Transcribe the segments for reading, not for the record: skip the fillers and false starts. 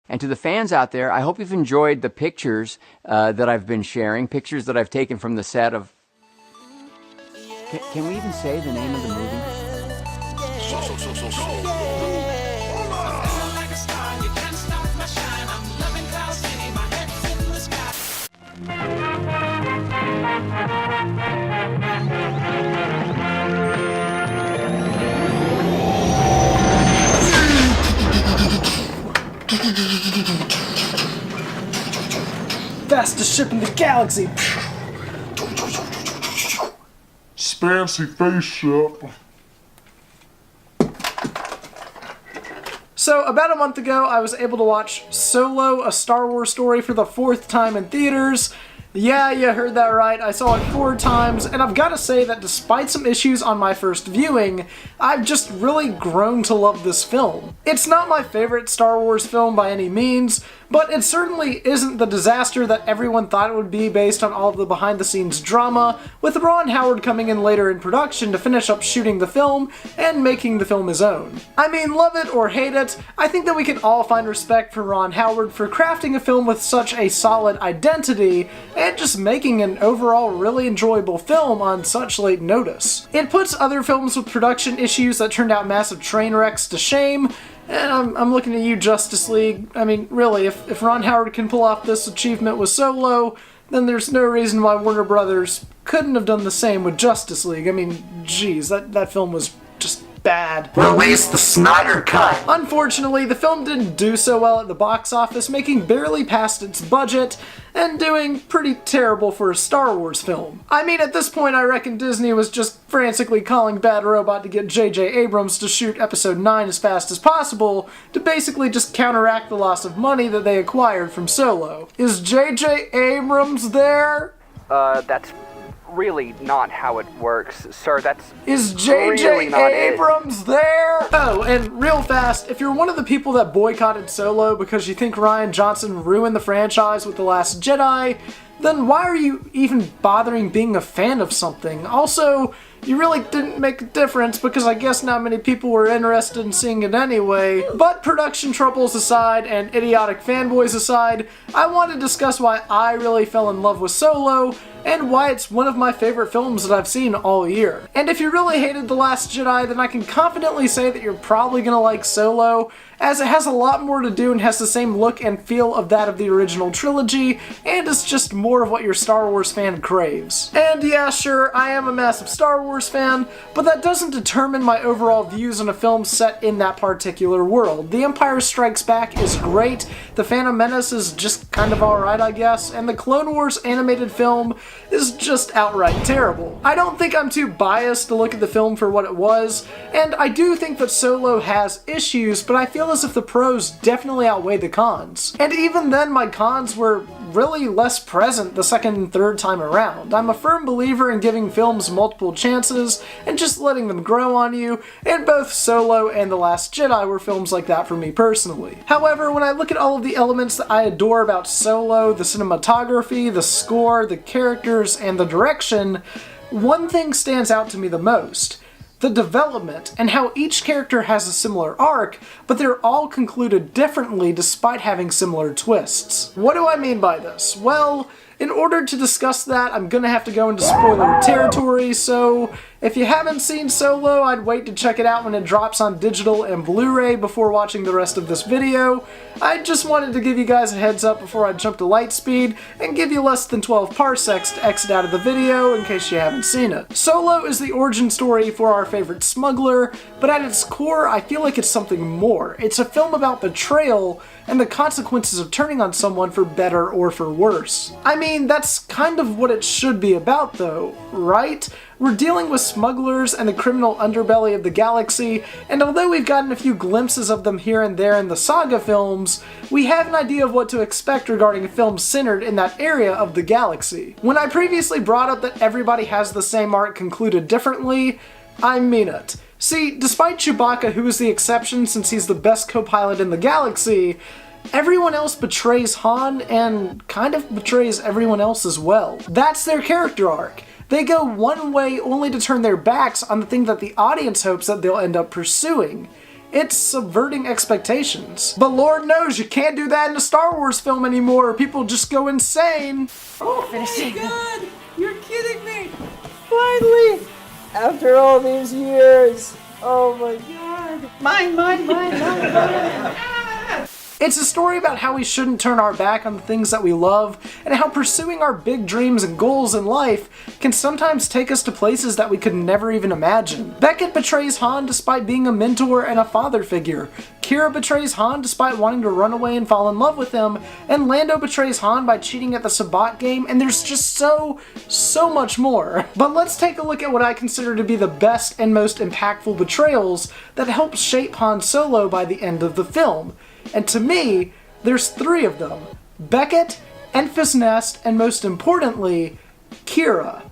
And to the fans out there, I hope you've enjoyed the pictures that I've been sharing, pictures that I've taken from the set of... Can we even say the name of the movie? Fastest ship in the galaxy! Fancy spaceship. So, about a month ago, I was able to watch Solo, a Star Wars story for the 4th time in theaters. Yeah, you heard that right, I saw it 4 times, and I've got to say that despite some issues on my first viewing, I've just really grown to love this film. It's not my favorite Star Wars film by any means, but it certainly isn't the disaster that everyone thought it would be based on all of the behind-the-scenes drama, with Ron Howard coming in later in production to finish up shooting the film and making the film his own. I mean, love it or hate it, I think that we can all find respect for Ron Howard for crafting a film with such a solid identity, and just making an overall really enjoyable film on such late notice. It puts other films with production issues that turned out massive train wrecks to shame, and I'm looking at you, Justice League. I mean, really, if Ron Howard can pull off this achievement with Solo, then there's no reason why Warner Brothers couldn't have done the same with Justice League. I mean, geez, that film was just bad. Release the Snyder Cut! Unfortunately, the film didn't do so well at the box office, making barely past its budget, and doing pretty terrible for a Star Wars film. I mean, at this point, I reckon Disney was just frantically calling Bad Robot to get J.J. Abrams to shoot Episode 9 as fast as possible, to basically just counteract the loss of money that they acquired from Solo. Is J.J. Abrams there? That's really not how it works, sir. That's Is J.J. really not Abrams there? Oh, and real fast, if you're one of the people that boycotted Solo because you think Rian Johnson ruined the franchise with The Last Jedi, then why are you even bothering being a fan of something? Also, you really didn't make a difference because I guess not many people were interested in seeing it anyway. But production troubles aside and idiotic fanboys aside, I want to discuss why I really fell in love with Solo and why it's one of my favorite films that I've seen all year. And if you really hated The Last Jedi, then I can confidently say that you're probably gonna like Solo, as it has a lot more to do and has the same look and feel of that of the original trilogy, and is just more of what your Star Wars fan craves. And yeah, sure, I am a massive Star Wars fan, but that doesn't determine my overall views on a film set in that particular world. The Empire Strikes Back is great, The Phantom Menace is just kind of alright, I guess, and the Clone Wars animated film is just outright terrible. I don't think I'm too biased to look at the film for what it was, and I do think that Solo has issues, but I feel as if the pros definitely outweigh the cons. And even then, my cons were really less present the second and third time around. I'm a firm believer in giving films multiple chances and just letting them grow on you, and both Solo and The Last Jedi were films like that for me personally. However, when I look at all of the elements that I adore about Solo, the cinematography, the score, the characters, and the direction, one thing stands out to me the most: the development, and how each character has a similar arc, but they're all concluded differently despite having similar twists. What do I mean by this? Well, in order to discuss that, I'm gonna have to go into spoiler territory, so if you haven't seen Solo, I'd wait to check it out when it drops on digital and Blu-ray before watching the rest of this video. I just wanted to give you guys a heads up before I jump to Lightspeed and give you less than 12 parsecs to exit out of the video in case you haven't seen it. Solo is the origin story for our favorite smuggler, but at its core, I feel like it's something more. It's a film about betrayal and the consequences of turning on someone for better or for worse. I mean, that's kind of what it should be about though, right? We're dealing with smugglers and the criminal underbelly of the galaxy, and although we've gotten a few glimpses of them here and there in the saga films, we have an idea of what to expect regarding a film centered in that area of the galaxy. When I previously brought up that everybody has the same arc concluded differently, I mean it. See, despite Chewbacca, who is the exception since he's the best co-pilot in the galaxy, everyone else betrays Han and kind of betrays everyone else as well. That's their character arc. They go one way only to turn their backs on the thing that the audience hopes that they'll end up pursuing. It's subverting expectations. But Lord knows you can't do that in a Star Wars film anymore, or people just go insane. Oh my god! You're kidding me! Finally! After all these years! Oh my god! Mine! It's a story about how we shouldn't turn our back on the things that we love, and how pursuing our big dreams and goals in life can sometimes take us to places that we could never even imagine. Beckett betrays Han despite being a mentor and a father figure. Kira betrays Han despite wanting to run away and fall in love with him, and Lando betrays Han by cheating at the Sabbat game, and there's just so much more. But let's take a look at what I consider to be the best and most impactful betrayals that helped shape Han Solo by the end of the film. And to me, there's 3 of them: Beckett, Enfys Nest, and most importantly, Kira.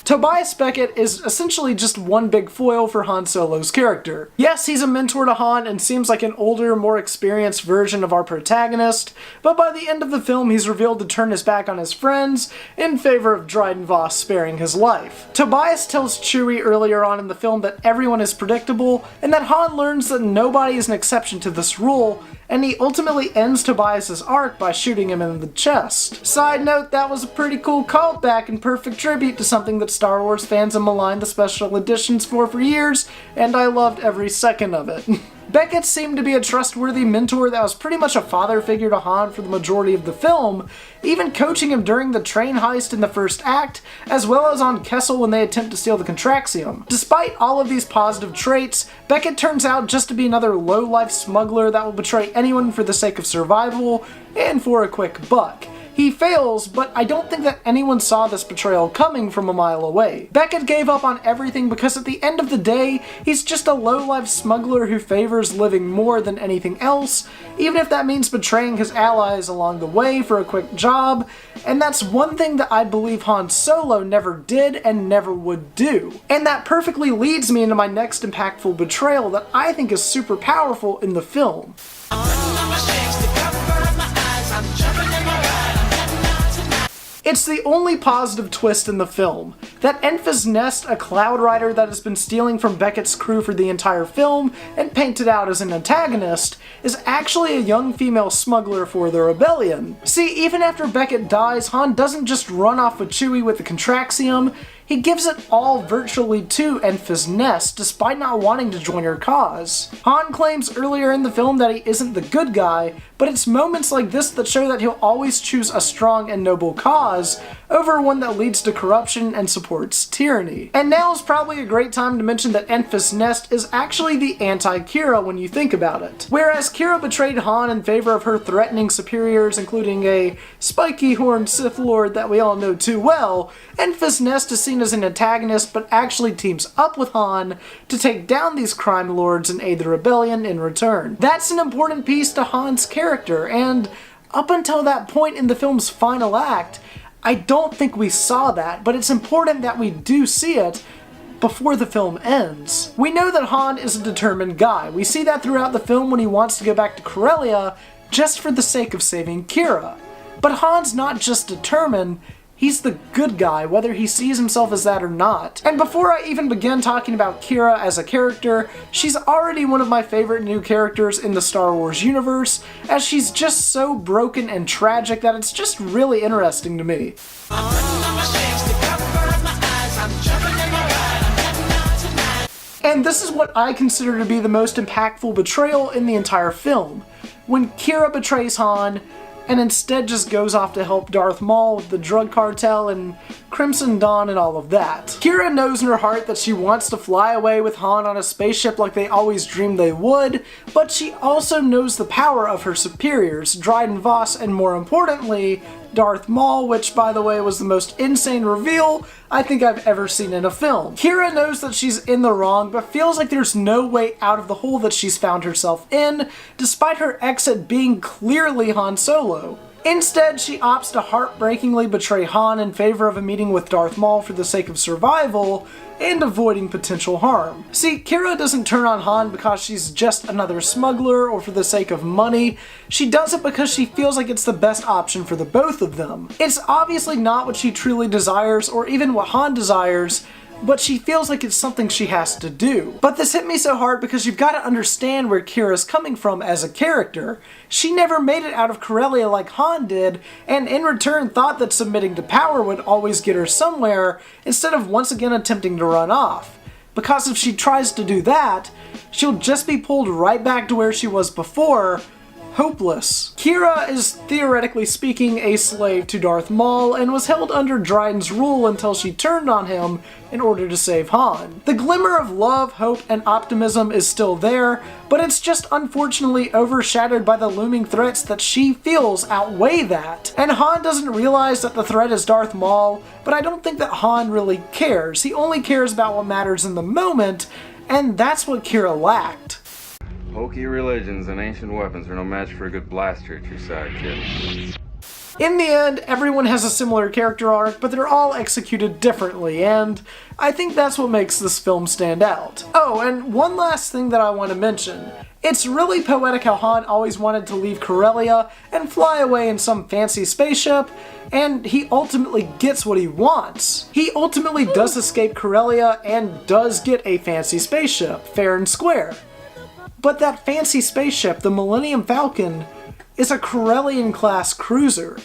Tobias Beckett is essentially just one big foil for Han Solo's character. Yes, he's a mentor to Han and seems like an older, more experienced version of our protagonist, but by the end of the film he's revealed to turn his back on his friends in favor of Dryden Voss sparing his life. Tobias tells Chewie earlier on in the film that everyone is predictable, and that Han learns that nobody is an exception to this rule, and he ultimately ends Tobias's arc by shooting him in the chest. Side note, that was a pretty cool callback and perfect tribute to something that Star Wars fans have maligned the special editions for years, and I loved every second of it. Beckett seemed to be a trustworthy mentor that was pretty much a father figure to Han for the majority of the film, even coaching him during the train heist in the first act, as well as on Kessel when they attempt to steal the Contraxium. Despite all of these positive traits, Beckett turns out just to be another low-life smuggler that will betray anyone for the sake of survival and for a quick buck. He fails, but I don't think that anyone saw this betrayal coming from a mile away. Beckett gave up on everything because at the end of the day, he's just a low-life smuggler who favors living more than anything else, even if that means betraying his allies along the way for a quick job, and that's one thing that I believe Han Solo never did and never would do. And that perfectly leads me into my next impactful betrayal that I think is super powerful in the film. It's the only positive twist in the film. That Enfys Nest, a Cloud Rider that has been stealing from Beckett's crew for the entire film and painted out as an antagonist, is actually a young female smuggler for the rebellion. See, even after Beckett dies, Han doesn't just run off with Chewie with the Contraxium, he gives it all virtually to Enfys Nest, despite not wanting to join her cause. Han claims earlier in the film that he isn't the good guy, but it's moments like this that show that he'll always choose a strong and noble cause over one that leads to corruption and supports tyranny. And now is probably a great time to mention that Enfys Nest is actually the anti-Kira when you think about it. Whereas Kira betrayed Han in favor of her threatening superiors, including a spiky-horned Sith Lord that we all know too well, Enfys Nest is seen as an antagonist but actually teams up with Han to take down these crime lords and aid the rebellion in return. That's an important piece to Han's character, and up until that point in the film's final act, I don't think we saw that, but it's important that we do see it before the film ends. We know that Han is a determined guy. We see that throughout the film when he wants to go back to Corellia just for the sake of saving Kira. But Han's not just determined, he's the good guy, whether he sees himself as that or not. And before I even begin talking about Kira as a character, she's already one of my favorite new characters in the Star Wars universe, as she's just so broken and tragic that it's just really interesting to me. And this is what I consider to be the most impactful betrayal in the entire film. When Kira betrays Han, and instead just goes off to help Darth Maul with the drug cartel and Crimson Dawn and all of that. Kira knows in her heart that she wants to fly away with Han on a spaceship like they always dreamed they would, but she also knows the power of her superiors, Dryden Voss, and more importantly, Darth Maul, which by the way was the most insane reveal I think I've ever seen in a film. Kira knows that she's in the wrong, but feels like there's no way out of the hole that she's found herself in, despite her exit being clearly Han Solo. Instead, she opts to heartbreakingly betray Han in favor of a meeting with Darth Maul for the sake of survival and avoiding potential harm. See, Qi'ra doesn't turn on Han because she's just another smuggler or for the sake of money. She does it because she feels like it's the best option for the both of them. It's obviously not what she truly desires or even what Han desires, but she feels like it's something she has to do. But this hit me so hard because you've got to understand where Kira's coming from as a character. She never made it out of Corellia like Han did, and in return thought that submitting to power would always get her somewhere, instead of once again attempting to run off. Because if she tries to do that, she'll just be pulled right back to where she was before, hopeless. Qi'ra is, theoretically speaking, a slave to Darth Maul and was held under Dryden's rule until she turned on him in order to save Han. The glimmer of love, hope, and optimism is still there, but it's just unfortunately overshadowed by the looming threats that she feels outweigh that. And Han doesn't realize that the threat is Darth Maul, but I don't think that Han really cares. He only cares about what matters in the moment, and that's what Qi'ra lacked. Hokey religions and ancient weapons are no match for a good blaster at your side, kid. In the end, everyone has a similar character arc, but they're all executed differently, and I think that's what makes this film stand out. Oh, and one last thing that I want to mention. It's really poetic how Han always wanted to leave Corellia and fly away in some fancy spaceship, and he ultimately gets what he wants. He ultimately does escape Corellia and does get a fancy spaceship, fair and square. But that fancy spaceship, the Millennium Falcon, is a Corellian-class cruiser.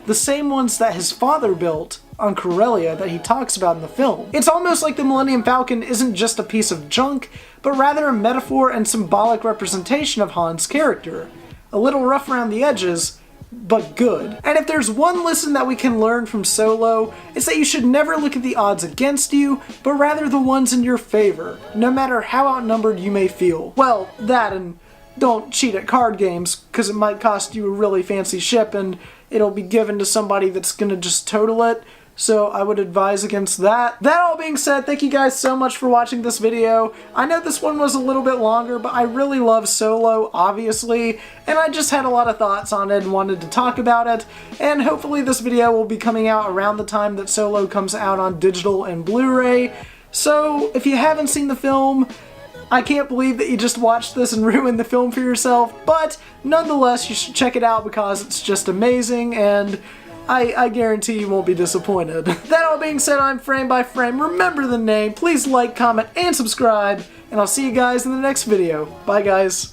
The same ones that his father built on Corellia that he talks about in the film. It's almost like the Millennium Falcon isn't just a piece of junk, but rather a metaphor and symbolic representation of Han's character. A little rough around the edges, but good. And if there's one lesson that we can learn from Solo, it's that you should never look at the odds against you, but rather the ones in your favor, no matter how outnumbered you may feel. Well, that and don't cheat at card games, because it might cost you a really fancy ship and it'll be given to somebody that's gonna just total it. So I would advise against that. That all being said, thank you guys so much for watching this video. I know this one was a little bit longer, but I really love Solo, obviously, and I just had a lot of thoughts on it and wanted to talk about it, and hopefully this video will be coming out around the time that Solo comes out on digital and Blu-ray. So if you haven't seen the film, I can't believe that you just watched this and ruined the film for yourself, but nonetheless, you should check it out because it's just amazing, and I guarantee you won't be disappointed. That all being said, I'm Frame by Frame. Remember the name, please like, comment, and subscribe, and I'll see you guys in the next video. Bye, guys.